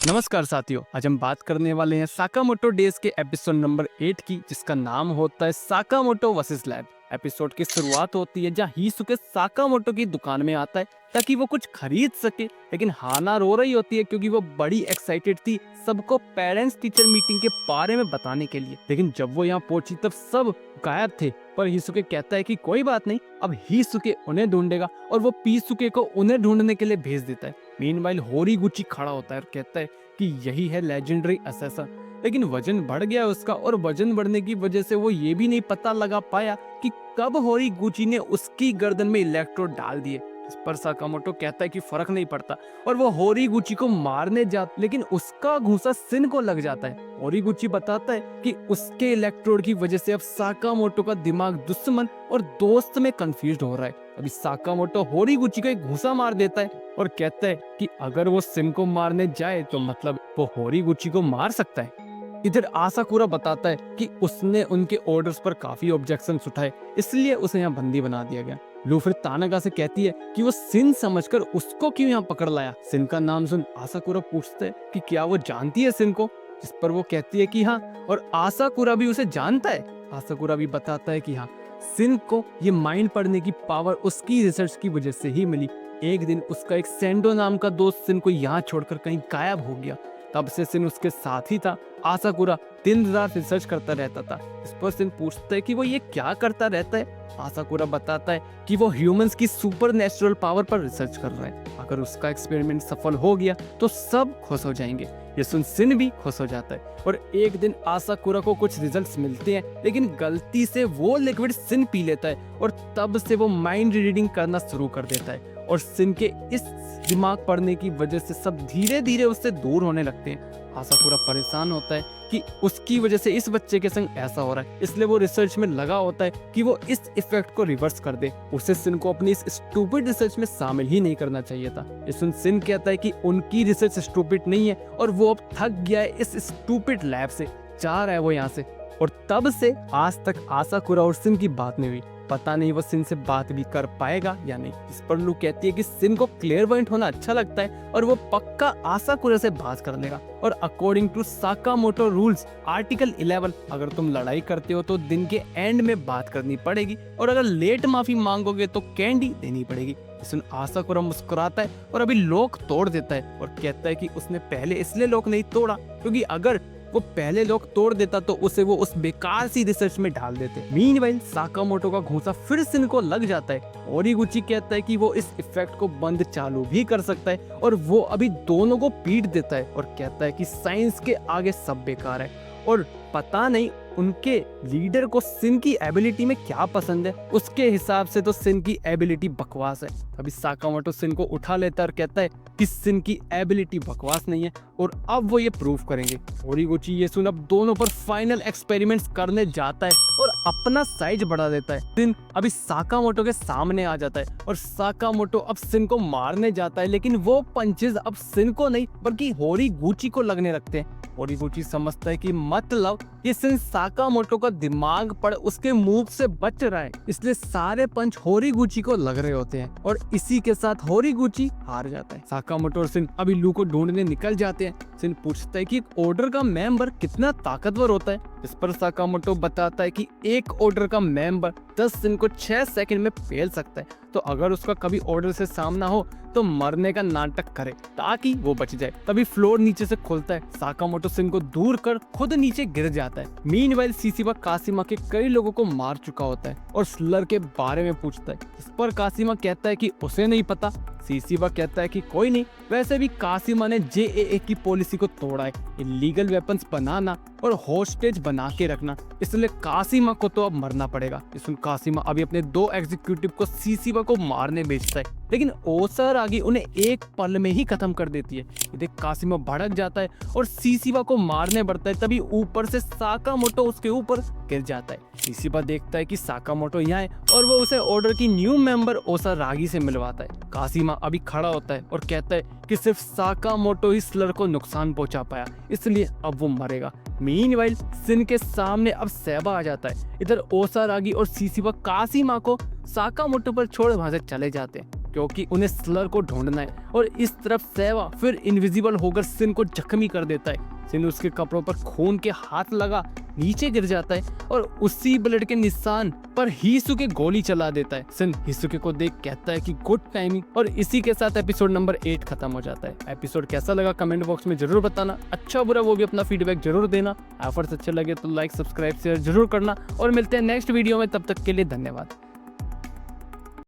नमस्कार साथियों, आज हम बात करने वाले हैं साकामोटो डेज के एपिसोड नंबर 8 की, जिसका नाम होता है साकामोटो वर्सेस लैब। एपिसोड की शुरुआत होती है जहाँ हीसुके साकामोटो की दुकान में आता है ताकि वो कुछ खरीद सके, लेकिन हाना रो रही होती है क्योंकि वो बड़ी एक्साइटेड थी सबको पेरेंट्स टीचर मीटिंग के बारे में बताने के लिए। लेकिन जब वो यहाँ पहुंची तब सब गायब थे, पर हीसुके कहता है कि कोई बात नहीं, अब हीसुके उन्हें ढूंढेगा और वो पीसुके को उन्हें ढूंढने के लिए भेज देता है। मीनवाइल होरीगुची खड़ा होता है और कहता है कि यही है लेजेंडरी असैसन, लेकिन वजन बढ़ गया उसका, और वजन बढ़ने की वजह से वो ये भी नहीं पता लगा पाया कि कब होरीगुची ने उसकी गर्दन में इलेक्ट्रोड डाल दिए। इस पर साकामोटो कहता है कि फर्क नहीं पड़ता और वो होरीगुची को मारने जाता, लेकिन उसका घूंसा सिन को लग जाता है। होरीगुची बताता है कि उसके इलेक्ट्रोड की वजह से अब साकामोटो का दिमाग दुश्मन और दोस्त में कंफ्यूज हो रहा है। अभी साकामोटो होरीगुची को एक घूंसा मार देता है और कहता है कि अगर वो सिन को मारने जाए तो मतलब वो होरीगुची को मार सकता है। इधर आसाकुरा बताता है कि उसने उनके ऑर्डर्स पर काफी ऑब्जेक्शंस उठाए, इसलिए उसे यहाँ बंदी बना दिया गया। लू फिर तानागा से कहती है कि वो सिन समझकर उसको क्यों यहाँ पकड़ लाया। सिन का नाम सुन आसाकुरा पूछता है कि क्या वो जानती है सिन को, जिस पर वो कहती है कि हाँ, और आसाकुरा भी उसे जानता है। आसाकुरा भी बताता है कि हाँ, सिन को ये माइंड पढ़ने की पावर उसकी रिसर्च की वजह से ही मिली। एक दिन उसका एक सेंडो नाम का दोस्त सिन को यहाँ छोड़कर कहीं गायब हो गया, तब से सिन उसके साथ ही था। आसाकुरा दिन रात रिसर्च करता रहता था। इस पर सिन पूछता है कि वो ये क्या करता रहता है। आसाकुरा बताता है कि वो ह्यूमंस की सुपर नेचुरल पावर पर रिसर्च कर रहा है। अगर उसका एक्सपेरिमेंट सफल हो गया तो सब खुश हो जाएंगे। ये सुन सिन भी खुश हो जाता है और एक दिन आसाकुरा को कुछ रिजल्ट्स मिलते हैं, लेकिन गलती से वो लिक्विड सिन पी लेता है और तब से वो माइंड रीडिंग करना शुरू कर देता है, और सिन के इस दिमाग पढ़ने की वजह से सब धीरे धीरे उससे दूर होने लगते हैं। आसाकुरा परेशान होता है कि उसकी वजह से इस बच्चे के संग ऐसा हो रहा है, इसलिए वो रिसर्च में लगा होता है कि वो इस इफेक्ट को रिवर्स कर दे। उसे सिन को अपनी इस स्टूपिड रिसर्च में शामिल ही नहीं करना चाहिए था। इसमें सिन कहता है कि उनकी रिसर्च स्टूपिड नहीं है और वो अब थक गया है इस स्टूपिड लैब से, जा रहा है वो यहाँ से। और तब से आज तक आसाकुरा और सिन की बात नहीं हुई। पता नहीं वो सिन से बात भी कर पाएगा या नहीं। इस पर लू कहती है कि सिन को क्लियरवाइंट होना अच्छा लगता है और वो पक्का आसाकुरा से बात कर लेगा। और according to Sakamoto rules article 11, अगर तुम लड़ाई करते हो तो दिन के एंड में बात करनी पड़ेगी, और अगर लेट माफी मांगोगे तो कैंडी देनी पड़ेगी। सुन आसाकुरा मुस्कुराता है और अभी लॉक तोड़ देता है और कहता है कि उसने पहले इसलिए लॉक नहीं तोड़ा क्योंकि अगर वो पहले लॉक तोड़ देता तो उसे वो उस बेकार सी रिसर्च में डाल देते। मीनवाइल साकामोटो का घूंसा फिर सिन को लग जाता है। होरीगुची कहता है कि वो इस इफेक्ट को बंद चालू भी कर सकता है और वो अभी दोनों को पीट देता है और कहता है कि साइंस के आगे सब बेकार है। और पता नहीं उनके लीडर को सिन की एबिलिटी में क्या पसंद है, उसके हिसाब से तो सिन की एबिलिटी बकवास है। अभी साकामोटो सिन को उठा लेता है और कहता है कि सिन की एबिलिटी बकवास नहीं है और अब वो ये प्रूव करेंगे। होरीगुची ये सुन अब दोनों पर फाइनल एक्सपेरिमेंट्स करने जाता है और अपना साइज बढ़ा देता है। सिन अभी साकामोटो के सामने आ जाता है और साकामोटो अब सिन को मारने जाता है, लेकिन वो पंचेस अब सिन को नहीं बल्कि होरीगुची को लगने लगते हैं। होरीगुची समझता है कि मतलब ये सिन साकामोटो का दिमाग पढ़ उसके मुंह से बच रहा है, इसलिए सारे पंच होरीगुची को लग रहे होते हैं और इसी के साथ होरीगुची हार जाता है। साकामोटो और सिन अभी लू को ढूंढने निकल जाते हैं। सिन पूछता है कि एक ऑर्डर का मेंबर कितना ताकतवर होता है। इस पर साकामोटो बताता है कि एक ऑर्डर का मेंबर 10 सिन को 6 सेकंड में फेल सकता है, तो अगर उसका कभी ऑर्डर से सामना हो तो मरने का नाटक करे ताकि वो बच जाए। तभी फ्लोर नीचे से खुलता है। साकामोटो सिन को दूर कर खुद नीचे गिर जाता है। मीनवाइल सीसीबा कासिमा के कई लोगों को मार चुका होता है और स्लर के बारे में पूछता है। इस पर कासिमा कहता है कि उसे नहीं पता। सीसीबा कहता है कि कोई नहीं, वैसे भी कासिमा ने जेएए की पॉलिसी को तोड़ा है, इलीगल वेपन्स बनाना और होस्टेज बना के रखना, इसलिए कासिमा को तो अब मरना पड़ेगा। इसमें कासिमा अभी अपने 2 एग्जीक्यूटिव को सीसीबा को मारने भेजता है, लेकिन ओसारागी उन्हें एक पल में ही खत्म कर देती है। देख कासिमा भड़क जाता है और सीसीबा को मारने बढ़ता है, तभी ऊपर से साकामोटो उसके ऊपर गिर जाता है। सीसीबा देखता है कि साकामोटो यहाँ है और वो उसे ऑर्डर की न्यू मेंबर ओसारागी से मिलवाता है। कासिमा अभी खड़ा होता है और कहता है कि सिर्फ साकामोटो ही स्लर को नुकसान पहुंचा पाया, इसलिए अब वो मरेगा। मीनवाइल सिन के सामने अब सेबा आ जाता है। इधर ओसारागी और सीसीबा कासिमा को साकामोटो पर छोड़ वहां से चले जाते हैं। क्योंकि उन्हें स्लर को ढूंढना है। और इस तरफ सेवा फिर इनविजिबल होकर सिन को जख्मी कर देता है। सिन उसके कपड़ों पर खून के हाथ लगा नीचे गिर जाता है और उसी ब्लेड के निशान पर हिसुके गोली चला देता है। सिन हिसुके को देख कहता है कि गुड टाइमिंग, और इसी के साथ एपिसोड नंबर 8 खत्म हो जाता है। एपिसोड कैसा लगा कमेंट बॉक्स में जरूर बताना, अच्छा बुरा वो भी अपना फीडबैक जरूर देना। एफर्ट्स अच्छे लगे तो लाइक सब्सक्राइब शेयर जरूर करना और मिलते हैं नेक्स्ट वीडियो में, तब तक के लिए धन्यवाद।